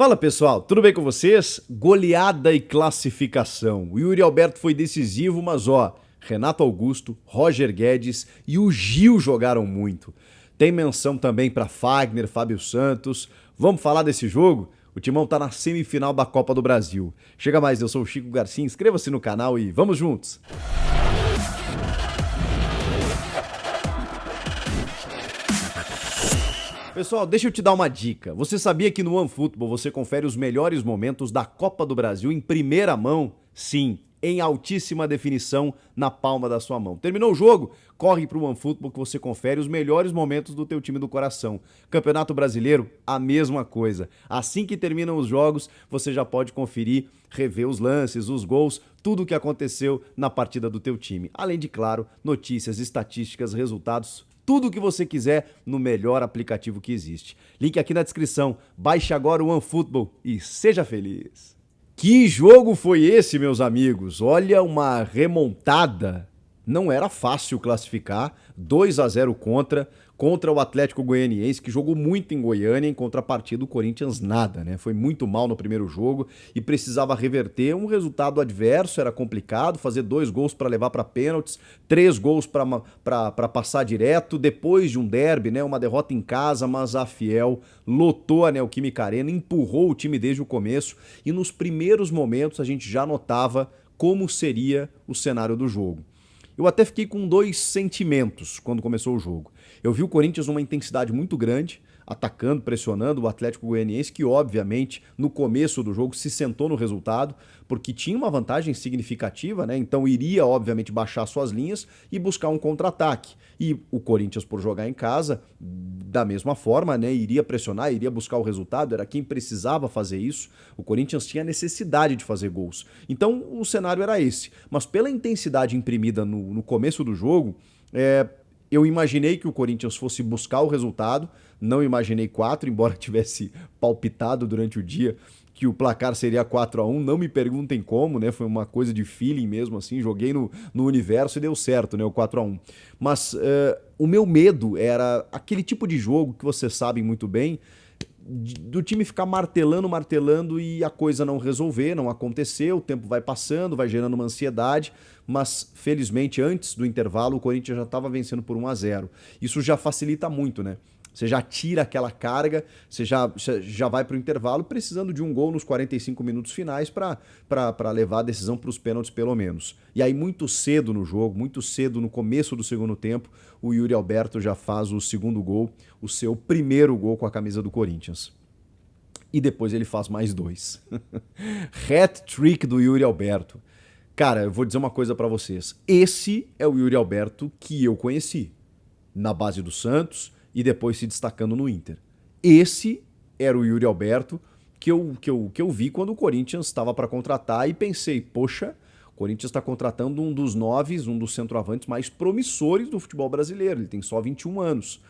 Fala pessoal, tudo bem com vocês? Goleada e classificação. O Yuri Alberto foi decisivo, mas Renato Augusto, Roger Guedes e o Gil jogaram muito. Tem menção também para Fagner, Fábio Santos. Vamos falar desse jogo? O Timão tá na semifinal da Copa do Brasil. Chega mais, eu sou o Chico Garcia, inscreva-se no canal e vamos juntos! Pessoal, deixa eu te dar uma dica. Você sabia que no OneFootball você confere os melhores momentos da Copa do Brasil em primeira mão? Sim, em altíssima definição na palma da sua mão. Terminou o jogo? Corre pro OneFootball que você confere os melhores momentos do teu time do coração. Campeonato Brasileiro, a mesma coisa. Assim que terminam os jogos, você já pode conferir, rever os lances, os gols, tudo o que aconteceu na partida do teu time. Além de, claro, notícias, estatísticas, resultados, tudo o que você quiser no melhor aplicativo que existe. Link aqui na descrição. Baixe agora o OneFootball e seja feliz. Que jogo foi esse, meus amigos? Olha, uma remontada. Não era fácil classificar. 2-0 contra o Atlético Goianiense, que jogou muito em Goiânia, em contrapartida o Corinthians nada, né? Foi muito mal no primeiro jogo e precisava reverter um resultado adverso, era complicado, fazer 2 gols para levar para pênaltis, 3 gols para passar direto, depois de um derby, né? Uma derrota em casa, mas a Fiel lotou a Neoquímica Arena, empurrou o time desde o começo e nos primeiros momentos a gente já notava como seria o cenário do jogo. Eu até fiquei com 2 sentimentos quando começou o jogo. Eu vi o Corinthians numa intensidade muito grande, atacando, pressionando o Atlético Goianiense, que obviamente no começo do jogo se sentou no resultado, porque tinha uma vantagem significativa, né? Então iria obviamente baixar suas linhas e buscar um contra-ataque. E o Corinthians, por jogar em casa, da mesma forma, né? Iria pressionar, iria buscar o resultado, era quem precisava fazer isso. O Corinthians tinha necessidade de fazer gols. Então o cenário era esse. Mas pela intensidade imprimida no começo do jogo, eu imaginei que o Corinthians fosse buscar o resultado, não imaginei 4, embora tivesse palpitado durante o dia que o placar seria 4-1, não me perguntem como, né? Foi uma coisa de feeling mesmo, assim, joguei no universo e deu certo, né? O 4-1. Mas o meu medo era aquele tipo de jogo que vocês sabem muito bem, do time ficar martelando e a coisa não resolver, não acontecer, o tempo vai passando, vai gerando uma ansiedade, mas felizmente antes do intervalo o Corinthians já estava vencendo por 1-0. Isso já facilita muito, né? Você já tira aquela carga, você já vai para o intervalo precisando de um gol nos 45 minutos finais para levar a decisão para os pênaltis pelo menos. E aí muito cedo no jogo, muito cedo no começo do segundo tempo, o Yuri Alberto já faz o segundo gol, o seu primeiro gol com a camisa do Corinthians. E depois ele faz mais 2. Hat-trick do Yuri Alberto. Cara, eu vou dizer uma coisa para vocês. Esse é o Yuri Alberto que eu conheci na base do Santos e depois se destacando no Inter. Esse era o Yuri Alberto que eu vi quando o Corinthians estava para contratar e pensei, poxa, o Corinthians está contratando um dos 9, um dos centroavantes mais promissores do futebol brasileiro. Ele tem só 21 anos.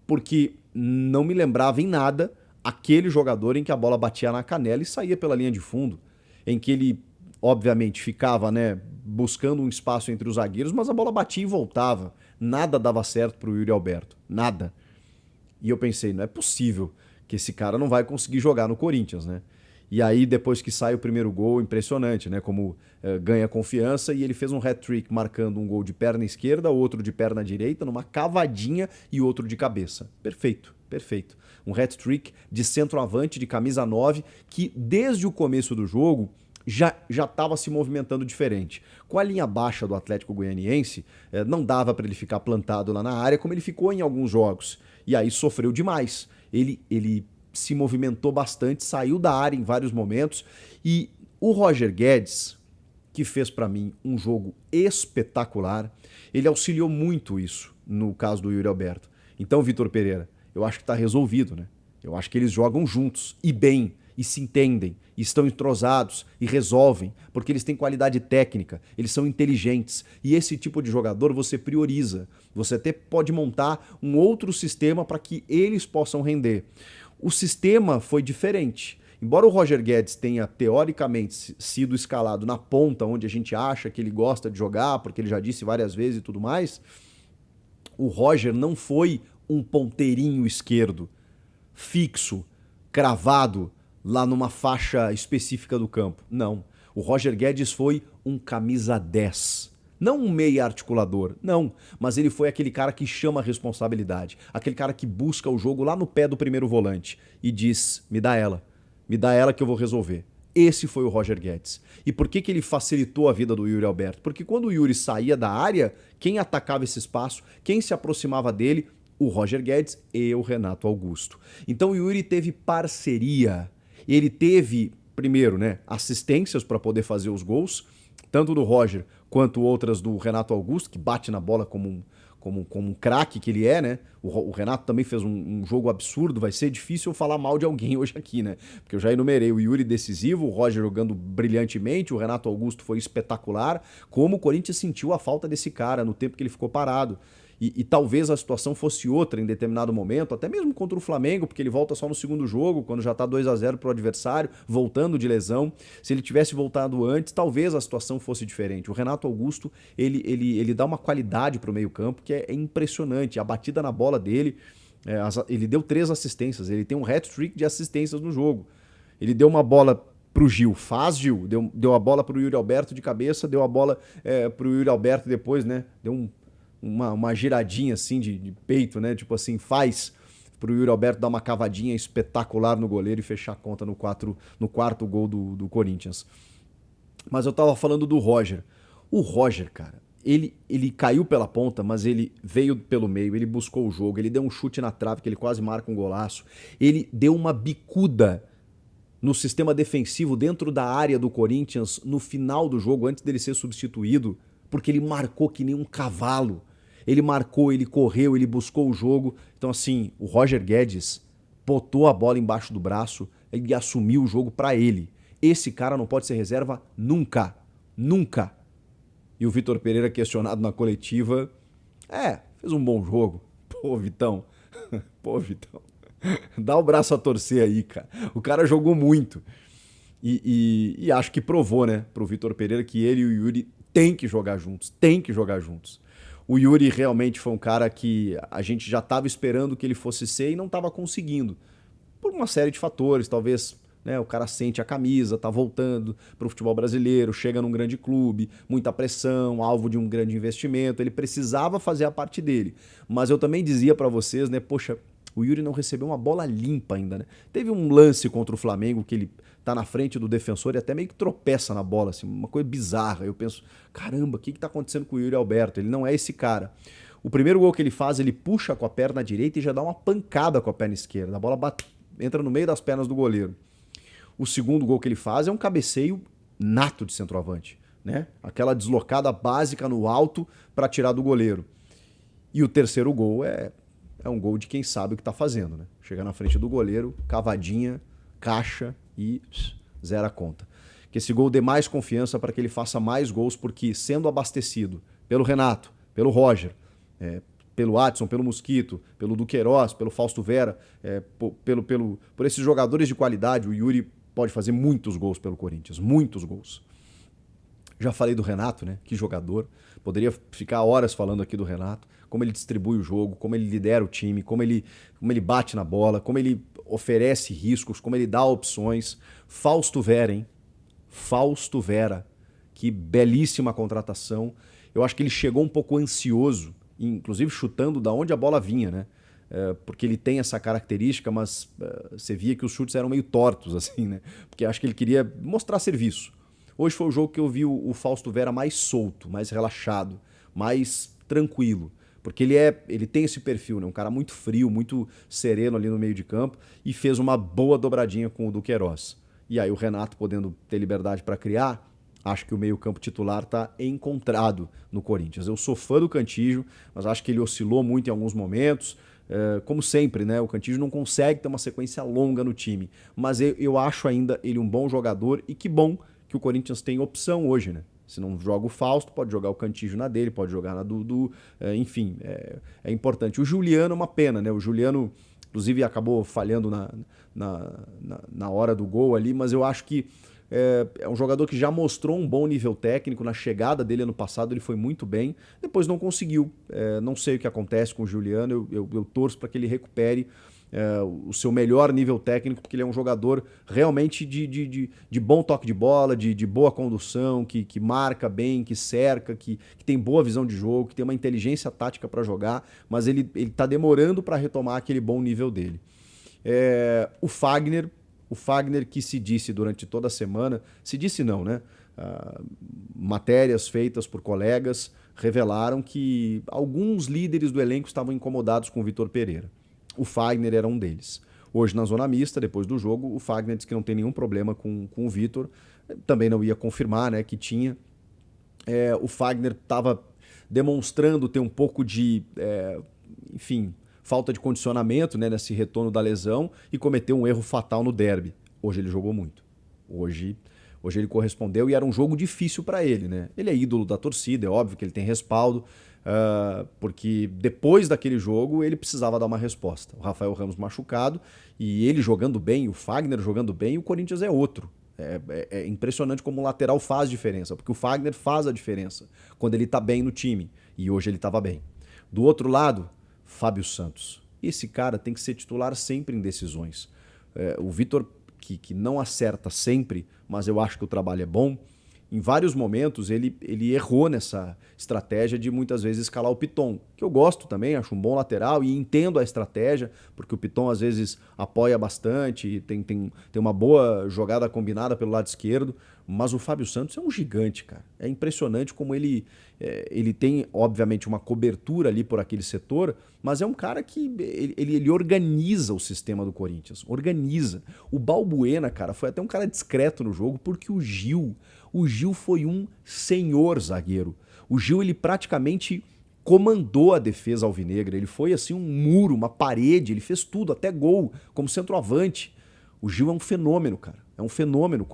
Porque não me lembrava em nada aquele jogador em que a bola batia na canela e saía pela linha de fundo, em que ele obviamente ficava, né, buscando um espaço entre os zagueiros, mas a bola batia e voltava. Nada dava certo pro Yuri Alberto. Nada. E eu pensei, não é possível que esse cara não vai conseguir jogar no Corinthians, né? E aí, depois que sai o primeiro gol, impressionante, né? Como ganha confiança e ele fez um hat-trick marcando um gol de perna esquerda, outro de perna direita, numa cavadinha e outro de cabeça. Perfeito, perfeito. Um hat-trick de centroavante, de camisa 9, que desde o começo do jogo já estava se movimentando diferente. Com a linha baixa do Atlético Goianiense, não dava para ele ficar plantado lá na área como ele ficou em alguns jogos. E aí sofreu demais. Ele se movimentou bastante, saiu da área em vários momentos. E o Roger Guedes, que fez para mim um jogo espetacular, ele auxiliou muito isso no caso do Yuri Alberto. Então, Vitor Pereira, eu acho que está resolvido, né? Eu acho que eles jogam juntos e bem, e se entendem, e estão entrosados e resolvem, porque eles têm qualidade técnica, eles são inteligentes, e esse tipo de jogador você prioriza. Você até pode montar um outro sistema para que eles possam render. O sistema foi diferente. Embora o Roger Guedes tenha teoricamente sido escalado na ponta, onde a gente acha que ele gosta de jogar, porque ele já disse várias vezes e tudo mais, o Roger não foi um ponteirinho esquerdo, fixo, cravado, lá numa faixa específica do campo. Não. O Roger Guedes foi um camisa 10. Não um meia articulador, não. Mas ele foi aquele cara que chama a responsabilidade. Aquele cara que busca o jogo lá no pé do primeiro volante e diz, me dá ela. Me dá ela que eu vou resolver. Esse foi o Roger Guedes. E por que ele facilitou a vida do Yuri Alberto? Porque quando o Yuri saía da área, quem atacava esse espaço, quem se aproximava dele, o Roger Guedes e o Renato Augusto. Então o Yuri teve parceria. Ele teve, primeiro, né, assistências para poder fazer os gols, tanto do Roger quanto outras do Renato Augusto, que bate na bola como um craque que ele é, né? O Renato também fez um jogo absurdo, vai ser difícil eu falar mal de alguém hoje aqui, né? Porque eu já enumerei o Yuri decisivo, o Roger jogando brilhantemente, o Renato Augusto foi espetacular, como o Corinthians sentiu a falta desse cara no tempo que ele ficou parado. E talvez a situação fosse outra em determinado momento, até mesmo contra o Flamengo, porque ele volta só no segundo jogo, quando já está 2-0 para o adversário, voltando de lesão. Se ele tivesse voltado antes, talvez a situação fosse diferente. O Renato Augusto, ele dá uma qualidade para o meio-campo que é impressionante. A batida na bola dele, ele deu 3 assistências, ele tem um hat-trick de assistências no jogo. Ele deu uma bola pro Gil, deu a bola pro Yuri Alberto de cabeça, deu a bola pro Yuri Alberto depois, né? Deu uma giradinha assim de peito, né? Tipo assim, faz pro Yuri Alberto dar uma cavadinha espetacular no goleiro e fechar a conta no quarto gol do Corinthians. Mas eu tava falando do Roger. O Roger, cara, ele caiu pela ponta, mas ele veio pelo meio, ele buscou o jogo, ele deu um chute na trave que ele quase marca um golaço. Ele deu uma bicuda no sistema defensivo dentro da área do Corinthians no final do jogo, antes dele ser substituído, porque ele marcou que nem um cavalo. Ele marcou, ele correu, ele buscou o jogo. Então, assim, o Roger Guedes botou a bola embaixo do braço e assumiu o jogo pra ele. Esse cara não pode ser reserva nunca. Nunca. E o Vitor Pereira, questionado na coletiva, fez um bom jogo. Pô, Vitão. Pô, Vitão. Dá o braço a torcer aí, cara. O cara jogou muito. E acho que provou, né, pro Vitor Pereira que ele e o Yuri têm que jogar juntos. Têm que jogar juntos. O Yuri realmente foi um cara que a gente já estava esperando que ele fosse ser e não estava conseguindo. Por uma série de fatores, talvez, né, o cara sente a camisa, tá voltando para o futebol brasileiro, chega num grande clube, muita pressão, alvo de um grande investimento, ele precisava fazer a parte dele. Mas eu também dizia para vocês, né, poxa, o Yuri não recebeu uma bola limpa ainda, né? Teve um lance contra o Flamengo que ele tá na frente do defensor e até meio que tropeça na bola, assim, uma coisa bizarra. Eu penso, caramba, o que tá acontecendo com o Yuri Alberto? Ele não é esse cara. O primeiro gol que ele faz, ele puxa com a perna direita e já dá uma pancada com a perna esquerda. A bola entra no meio das pernas do goleiro. O segundo gol que ele faz é um cabeceio nato de centroavante, né? Aquela deslocada básica no alto para tirar do goleiro. E o terceiro gol é um gol de quem sabe o que está fazendo, né? Chega na frente do goleiro, cavadinha, caixa e zera a conta. Que esse gol dê mais confiança para que ele faça mais gols, porque sendo abastecido pelo Renato, pelo Roger, pelo Adson, pelo Mosquito, pelo Duqueiroz, pelo Fausto Vera, por esses jogadores de qualidade, o Yuri pode fazer muitos gols pelo Corinthians, muitos gols. Já falei do Renato, né? Que jogador. Poderia ficar horas falando aqui do Renato, como ele distribui o jogo, como ele lidera o time, como ele bate na bola, como ele oferece riscos, como ele dá opções. Fausto Vera, hein? Fausto Vera. Que belíssima contratação. Eu acho que ele chegou um pouco ansioso, inclusive chutando da onde a bola vinha, né? Porque ele tem essa característica, mas você via que os chutes eram meio tortos, assim, né? Porque acho que ele queria mostrar serviço. Hoje foi o jogo que eu vi o Fausto Vera mais solto, mais relaxado, mais tranquilo. Porque ele tem esse perfil, né? Um cara muito frio, muito sereno ali no meio de campo e fez uma boa dobradinha com o Duqueiroz. E aí o Renato podendo ter liberdade para criar, acho que o meio-campo titular está encontrado no Corinthians. Eu sou fã do Cantillo, mas acho que ele oscilou muito em alguns momentos. Como sempre, né? O Cantillo não consegue ter uma sequência longa no time. Mas eu acho ainda ele um bom jogador e que bom que o Corinthians tem opção hoje, né? Se não joga o Fausto, pode jogar o Cantillo na dele, pode jogar na Dudu, enfim, é importante. O Juliano é uma pena, né? O Juliano, inclusive, acabou falhando na hora do gol ali, mas eu acho que é um jogador que já mostrou um bom nível técnico. Na chegada dele ano passado ele foi muito bem, depois não conseguiu. Não sei o que acontece com o Juliano, eu torço para que ele recupere o seu melhor nível técnico, porque ele é um jogador realmente de bom toque de bola, de boa condução, que marca bem, que cerca, que tem boa visão de jogo, que tem uma inteligência tática para jogar, mas ele tá demorando para retomar aquele bom nível dele. O Fagner que se disse durante toda a semana, se disse não, né? Matérias feitas por colegas revelaram que alguns líderes do elenco estavam incomodados com o Vitor Pereira. O Fagner era um deles. Hoje, na zona mista, depois do jogo, o Fagner disse que não tem nenhum problema com o Vitor. Também não ia confirmar, né, que tinha. O Fagner estava demonstrando ter um pouco de, enfim, falta de condicionamento, né, nesse retorno da lesão e cometeu um erro fatal no derby. Hoje ele jogou muito. Hoje ele correspondeu e era um jogo difícil para ele, né? Ele é ídolo da torcida, é óbvio que ele tem respaldo, porque depois daquele jogo ele precisava dar uma resposta. O Rafael Ramos machucado e ele jogando bem, o Fagner jogando bem, e o Corinthians é outro. É impressionante como o lateral faz diferença, porque o Fagner faz a diferença quando ele tá bem no time, e hoje ele estava bem. Do outro lado, Fábio Santos. Esse cara tem que ser titular sempre em decisões. O Vitor, que não acerta sempre, mas eu acho que o trabalho é bom, em vários momentos ele errou nessa estratégia de muitas vezes escalar o Piton, que eu gosto também, acho um bom lateral e entendo a estratégia, porque o Piton às vezes apoia bastante, tem uma boa jogada combinada pelo lado esquerdo, mas o Fábio Santos é um gigante, cara. É impressionante como ele tem, obviamente, uma cobertura ali por aquele setor, mas é um cara que ele organiza o sistema do Corinthians, organiza. O Balbuena, cara, foi até um cara discreto no jogo, porque o Gil foi um senhor zagueiro. O Gil, ele praticamente comandou a defesa alvinegra, ele foi assim um muro, uma parede, ele fez tudo, até gol, como centroavante. O Gil é um fenômeno, cara. É um fenômeno,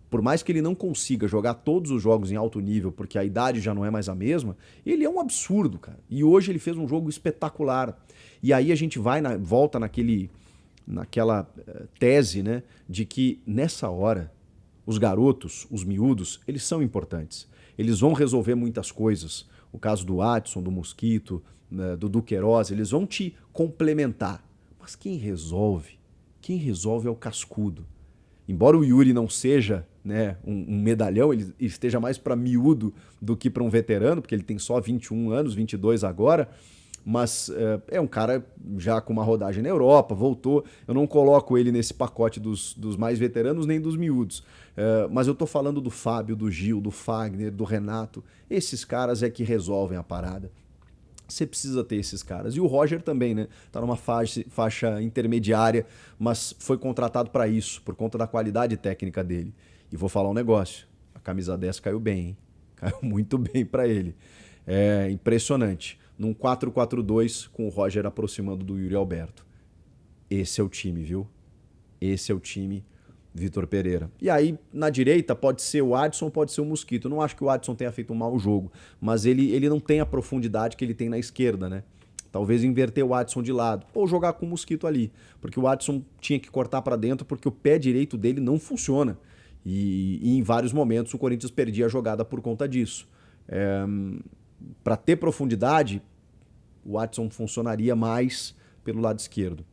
por mais que ele não consiga jogar todos os jogos em alto nível, porque a idade já não é mais a mesma, ele é um absurdo, cara. E hoje ele fez um jogo espetacular. E aí a gente volta naquela tese, né, de que nessa hora os garotos, os miúdos, eles são importantes. Eles vão resolver muitas coisas. O caso do Adson, do Mosquito, né, do Duqueiroz, eles vão te complementar. Mas quem resolve é o cascudo. Embora o Yuri não seja, né, um medalhão, ele esteja mais para miúdo do que para um veterano, porque ele tem só 21 anos, 22 agora, mas é um cara já com uma rodagem na Europa, voltou. Eu não coloco ele nesse pacote dos mais veteranos nem dos miúdos. Mas eu tô falando do Fábio, do Gil, do Fagner, do Renato. Esses caras é que resolvem a parada. Você precisa ter esses caras. E o Roger também, né? Tá numa faixa intermediária, mas foi contratado para isso, por conta da qualidade técnica dele. E vou falar um negócio. A camisa 10 caiu bem, hein? Caiu muito bem para ele. É impressionante. Num 4-4-2, com o Roger aproximando do Yuri Alberto. Esse é o time, viu? Esse é o time Vitor Pereira. E aí, na direita, pode ser o Adson, pode ser o Mosquito. Eu não acho que o Adson tenha feito um mau jogo, mas ele não tem a profundidade que ele tem na esquerda, né? Talvez inverter o Adson de lado, ou jogar com o Mosquito ali, porque o Adson tinha que cortar para dentro porque o pé direito dele não funciona. E em vários momentos o Corinthians perdia a jogada por conta disso. Para ter profundidade, o Adson funcionaria mais pelo lado esquerdo.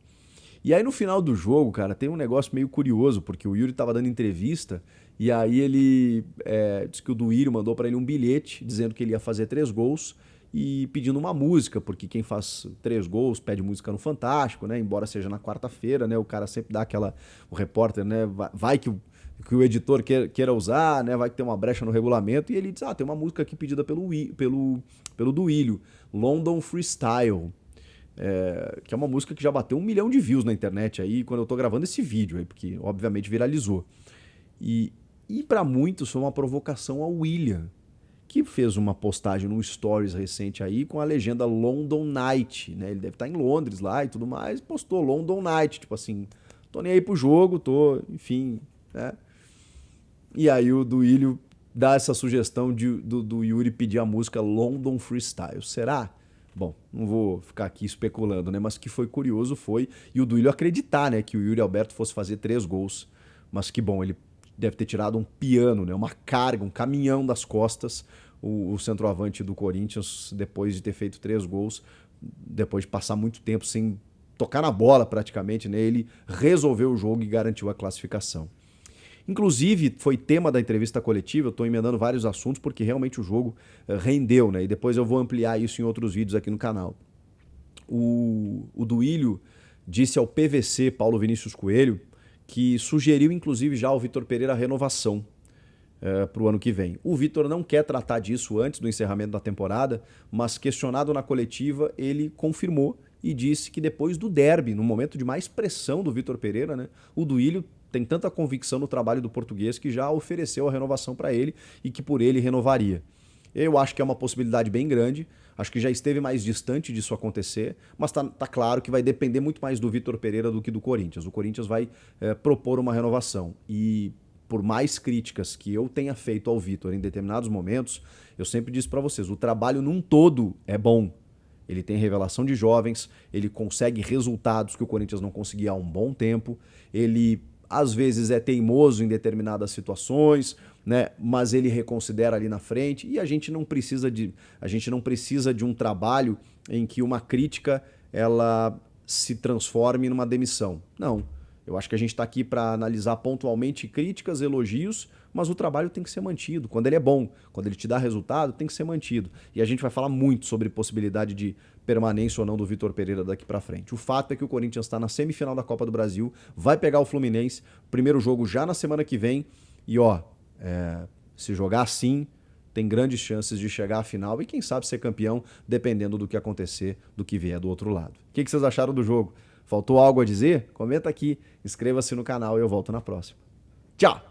E aí no final do jogo, cara, tem um negócio meio curioso, porque o Yuri tava dando entrevista e aí ele disse que o Duílio mandou para ele um bilhete dizendo que ele ia fazer 3 gols e pedindo uma música, porque quem faz 3 gols pede música no Fantástico, né? Embora seja na quarta-feira, né? O cara sempre dá o repórter, né? Vai que o editor queira usar, né? Vai que tem uma brecha no regulamento. E ele diz, tem uma música aqui pedida pelo Duílio, London Freestyle. Que é uma música que já bateu 1 milhão de views na internet aí quando eu tô gravando esse vídeo aí, porque obviamente viralizou. E para muitos foi uma provocação ao William, que fez uma postagem no Stories recente aí com a legenda London Night, né? Ele deve estar em Londres lá e tudo mais, postou London Night, tipo assim, tô nem aí pro jogo, enfim, né? E aí o Duílio dá essa sugestão do Yuri pedir a música London Freestyle. Será? Bom, não vou ficar aqui especulando, né? Mas que foi curioso foi. E o Duílio acreditar, né? Que o Yuri Alberto fosse fazer 3 gols. Mas que bom, ele deve ter tirado um piano, né? Uma carga, um caminhão das costas. O centroavante do Corinthians, depois de ter feito 3 gols. Depois de passar muito tempo sem tocar na bola praticamente, né? Ele resolveu o jogo e garantiu a classificação. Inclusive, foi tema da entrevista coletiva, eu estou emendando vários assuntos porque realmente o jogo rendeu, né? E depois eu vou ampliar isso em outros vídeos aqui no canal. O Duílio disse ao PVC, Paulo Vinícius Coelho, que sugeriu inclusive já ao Vitor Pereira a renovação para o ano que vem. O Vitor não quer tratar disso antes do encerramento da temporada, mas questionado na coletiva, ele confirmou e disse que depois do derby, no momento de mais pressão do Vitor Pereira, né, o Duílio tem tanta convicção no trabalho do português que já ofereceu a renovação para ele e que por ele renovaria. Eu acho que é uma possibilidade bem grande, acho que já esteve mais distante disso acontecer, mas tá claro que vai depender muito mais do Vitor Pereira do que do Corinthians. O Corinthians vai propor uma renovação e por mais críticas que eu tenha feito ao Vitor em determinados momentos, eu sempre disse para vocês, o trabalho num todo é bom. Ele tem revelação de jovens, ele consegue resultados que o Corinthians não conseguia há um bom tempo, ele às vezes é teimoso em determinadas situações, né? Mas ele reconsidera ali na frente e a gente não precisa de um trabalho em que uma crítica ela se transforme numa demissão. Não. Eu acho que a gente está aqui para analisar pontualmente críticas, elogios, mas o trabalho tem que ser mantido. Quando ele é bom, quando ele te dá resultado, tem que ser mantido. E a gente vai falar muito sobre possibilidade de permanência ou não do Vitor Pereira daqui para frente. O fato é que o Corinthians está na semifinal da Copa do Brasil, vai pegar o Fluminense, primeiro jogo já na semana que vem, e se jogar assim, tem grandes chances de chegar à final e quem sabe ser campeão, dependendo do que acontecer, do que vier do outro lado. O que vocês acharam do jogo? Faltou algo a dizer? Comenta aqui, inscreva-se no canal e eu volto na próxima. Tchau!